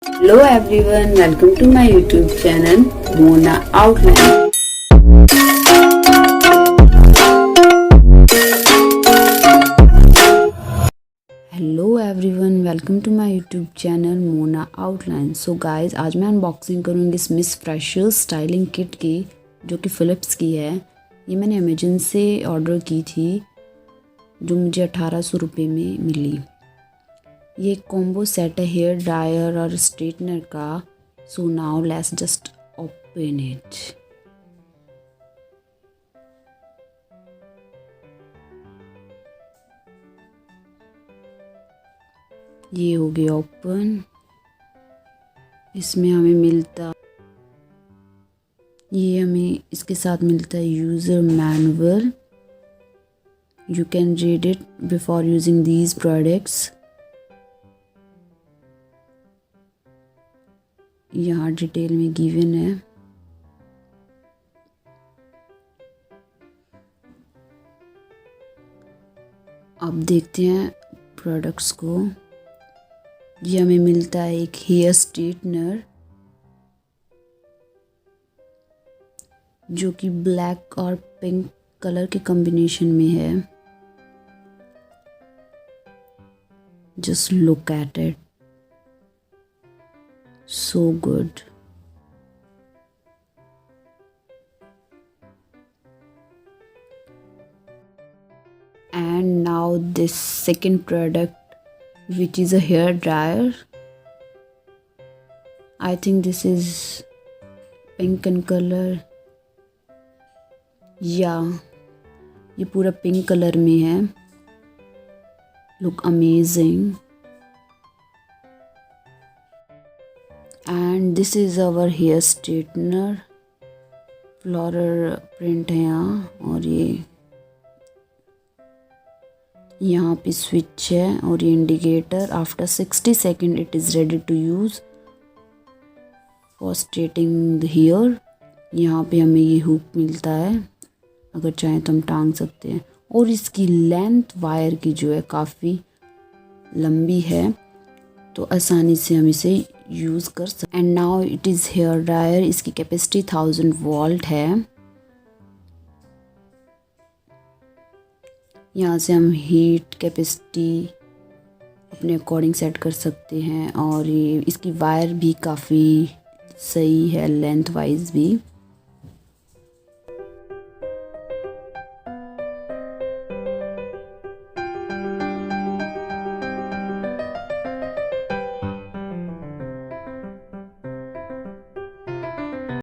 Hello everyone, welcome to my YouTube channel Mona Outline. Hello everyone, welcome to my YouTube channel Mona outline. So guys, आज मैं unboxing करूँगी इस miss freshers styling kit की, जो कि Philips की है। ये मैंने अमेजन से ऑर्डर की थी, जो मुझे 1800 रुपये में मिली। ये एक कॉम्बो सेट है हेयर ड्रायर और स्ट्रेटनर का। So now let's just open it. ये हो गया ओपन। इसमें हमें इसके साथ मिलता है user manual. You can read it before using these products. यहाँ डिटेल में गिवन है। अब देखते हैं प्रोडक्ट्स को। ये हमें मिलता है एक हेयर स्ट्रेटनर, जो कि ब्लैक और पिंक कलर के कॉम्बिनेशन में है। Just look at it, so good. And now this second product, which is a hair dryer. I think this is pink in color. Yeah, ये पूरा पिंक कलर में है। Look amazing. And this is our hair straightener. Floral print है यहाँ, और ये यहाँ पे स्विच है और ये indicator. After 60 second it is ready to use for straightening the hair. यहाँ पे हमें ये हुक मिलता है, अगर चाहें तो हम टांग सकते हैं। और इसकी लेंथ वायर की जो है काफ़ी लंबी है, तो आसानी से हम इसे यूज़ कर सकते। And now it is here dryer. इसकी कैपेसिटी 1000 वोल्ट है। यहाँ से हम हीट कैपेसिटी अपने अकॉर्डिंग सेट कर सकते हैं। और ये इसकी वायर भी काफ़ी सही है, लेंथ वाइज भी।